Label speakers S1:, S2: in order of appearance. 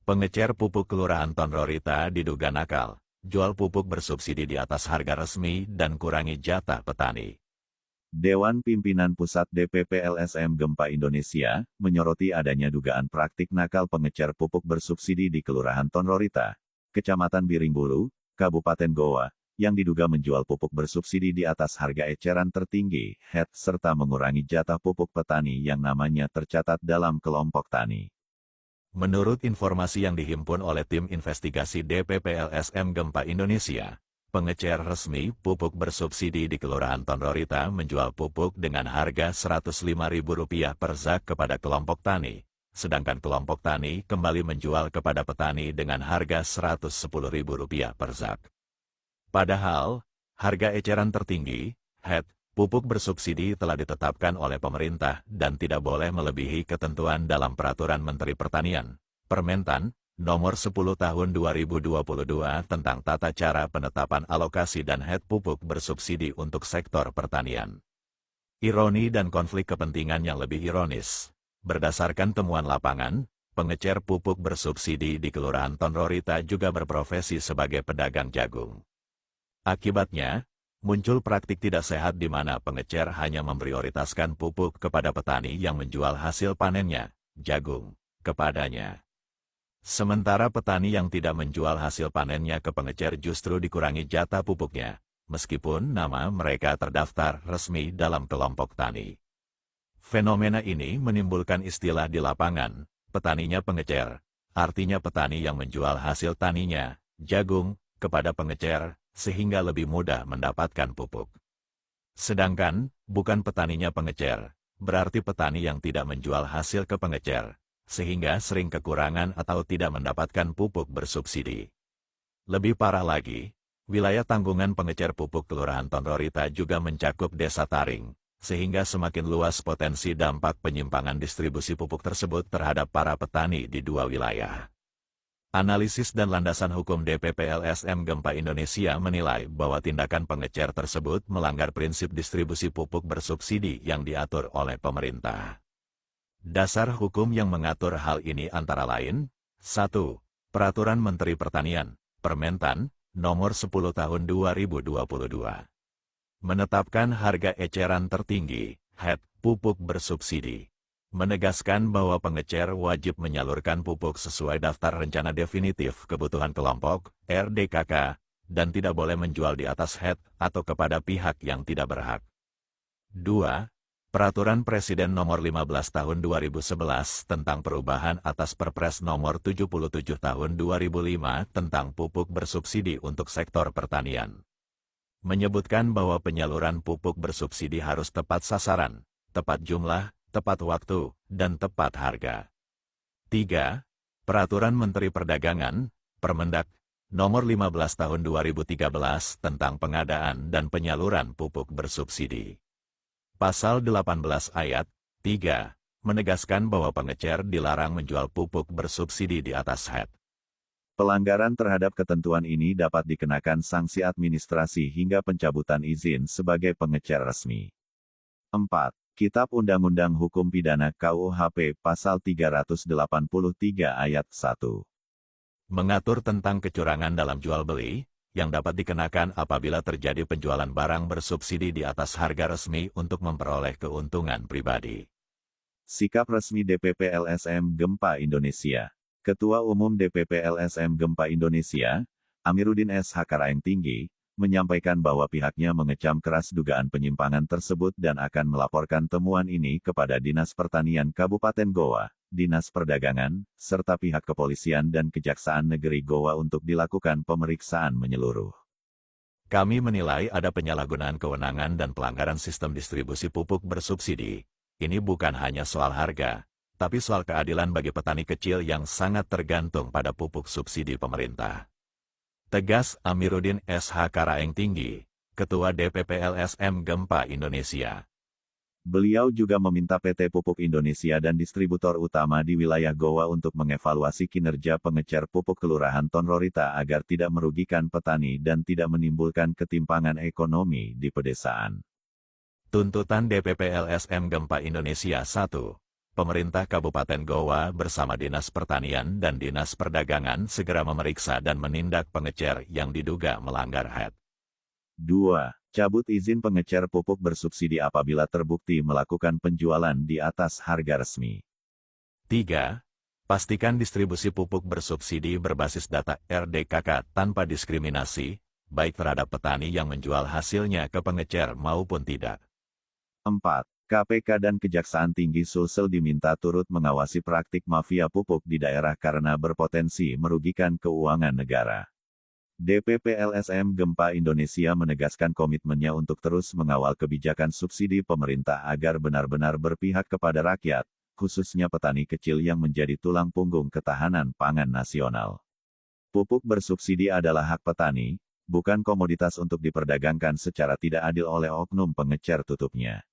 S1: Pengecer pupuk Kelurahan Tonrorita diduga nakal, jual pupuk bersubsidi di atas harga resmi dan kurangi jatah petani.
S2: Dewan Pimpinan Pusat DPP LSM Gempa Indonesia menyoroti adanya dugaan praktik nakal pengecer pupuk bersubsidi di Kelurahan Tonrorita, Kecamatan Biringbulu, Kabupaten Goa, yang diduga menjual pupuk bersubsidi di atas harga eceran tertinggi, HET, serta mengurangi jatah pupuk petani yang namanya tercatat dalam kelompok tani.
S1: Menurut informasi yang dihimpun oleh tim investigasi DPP LSM Gempa Indonesia, pengecer resmi pupuk bersubsidi di Kelurahan Tonrorita menjual pupuk dengan harga Rp105.000 per zak kepada kelompok tani, sedangkan kelompok tani kembali menjual kepada petani dengan harga Rp110.000 per zak. Padahal, harga eceran tertinggi, HET, pupuk bersubsidi telah ditetapkan oleh pemerintah dan tidak boleh melebihi ketentuan dalam Peraturan Menteri Pertanian, Permentan, Nomor 10 Tahun 2022 tentang tata cara penetapan alokasi dan HET pupuk bersubsidi untuk sektor pertanian. Ironi dan konflik kepentingan yang lebih ironis. Berdasarkan temuan lapangan, pengecer pupuk bersubsidi di Kelurahan Tonrorita juga berprofesi sebagai pedagang jagung. Akibatnya, muncul praktik tidak sehat di mana pengecer hanya memprioritaskan pupuk kepada petani yang menjual hasil panennya, jagung, kepadanya. Sementara petani yang tidak menjual hasil panennya ke pengecer justru dikurangi jatah pupuknya, meskipun nama mereka terdaftar resmi dalam kelompok tani. Fenomena ini menimbulkan istilah di lapangan, petaninya pengecer, artinya petani yang menjual hasil taninya, jagung, kepada pengecer, sehingga lebih mudah mendapatkan pupuk. Sedangkan, bukan petaninya pengecer, berarti petani yang tidak menjual hasil ke pengecer, sehingga sering kekurangan atau tidak mendapatkan pupuk bersubsidi. Lebih parah lagi, wilayah tanggungan pengecer pupuk Kelurahan Tonrorita juga mencakup Desa Taring, sehingga semakin luas potensi dampak penyimpangan distribusi pupuk tersebut terhadap para petani di dua wilayah. Analisis dan landasan hukum DPP LSM Gempa Indonesia menilai bahwa tindakan pengecer tersebut melanggar prinsip distribusi pupuk bersubsidi yang diatur oleh pemerintah. Dasar hukum yang mengatur hal ini antara lain, 1. Peraturan Menteri Pertanian, Permentan, Nomor 10 Tahun 2022. Menetapkan harga eceran tertinggi, HET, pupuk bersubsidi. Menegaskan bahwa pengecer wajib menyalurkan pupuk sesuai daftar rencana definitif kebutuhan kelompok, RDKK, dan tidak boleh menjual di atas HET atau kepada pihak yang tidak berhak. 2. Peraturan Presiden Nomor 15 Tahun 2011 tentang perubahan atas Perpres Nomor 77 Tahun 2005 tentang pupuk bersubsidi untuk sektor pertanian. Menyebutkan bahwa penyaluran pupuk bersubsidi harus tepat sasaran, tepat jumlah, tepat waktu, dan tepat harga. 3. Peraturan Menteri Perdagangan, Permendak, Nomor 15 Tahun 2013 tentang pengadaan dan penyaluran pupuk bersubsidi. Pasal 18 ayat 3 menegaskan bahwa pengecer dilarang menjual pupuk bersubsidi di atas HET.
S2: Pelanggaran terhadap ketentuan ini dapat dikenakan sanksi administrasi hingga pencabutan izin sebagai pengecer resmi. 4. Kitab Undang-Undang Hukum Pidana KUHP Pasal 383 Ayat 1.
S1: Mengatur tentang kecurangan dalam jual beli, yang dapat dikenakan apabila terjadi penjualan barang bersubsidi di atas harga resmi untuk memperoleh keuntungan pribadi.
S2: Sikap resmi DPP LSM Gempa Indonesia. Ketua Umum DPP LSM Gempa Indonesia, Amiruddin S. Hakaraeng Tinggi, menyampaikan bahwa pihaknya mengecam keras dugaan penyimpangan tersebut dan akan melaporkan temuan ini kepada Dinas Pertanian Kabupaten Goa, Dinas Perdagangan, serta pihak kepolisian dan Kejaksaan Negeri Goa untuk dilakukan pemeriksaan menyeluruh.
S1: Kami menilai ada penyalahgunaan kewenangan dan pelanggaran sistem distribusi pupuk bersubsidi. Ini bukan hanya soal harga, tapi soal keadilan bagi petani kecil yang sangat tergantung pada pupuk subsidi pemerintah. Tegas Amiruddin S. Hakaraeng Tinggi, Ketua DPP LSM Gempa Indonesia.
S2: Beliau juga meminta PT Pupuk Indonesia dan distributor utama di wilayah Goa untuk mengevaluasi kinerja pengecer pupuk Kelurahan Tonrorita agar tidak merugikan petani dan tidak menimbulkan ketimpangan ekonomi di pedesaan.
S1: Tuntutan DPP LSM Gempa Indonesia 1. pemerintah Kabupaten Goa bersama Dinas Pertanian dan Dinas Perdagangan segera memeriksa dan menindak pengecer yang diduga melanggar HET.
S2: 2. Cabut izin pengecer pupuk bersubsidi apabila terbukti melakukan penjualan di atas harga resmi.
S1: 3. Pastikan distribusi pupuk bersubsidi berbasis data RDKK tanpa diskriminasi, baik terhadap petani yang menjual hasilnya ke pengecer maupun tidak.
S2: 4. KPK dan Kejaksaan Tinggi Sulsel diminta turut mengawasi praktik mafia pupuk di daerah karena berpotensi merugikan keuangan negara. DPP LSM Gempa Indonesia menegaskan komitmennya untuk terus mengawal kebijakan subsidi pemerintah agar benar-benar berpihak kepada rakyat, khususnya petani kecil yang menjadi tulang punggung ketahanan pangan nasional. Pupuk bersubsidi adalah hak petani, bukan komoditas untuk diperdagangkan secara tidak adil oleh oknum pengecer, tutupnya.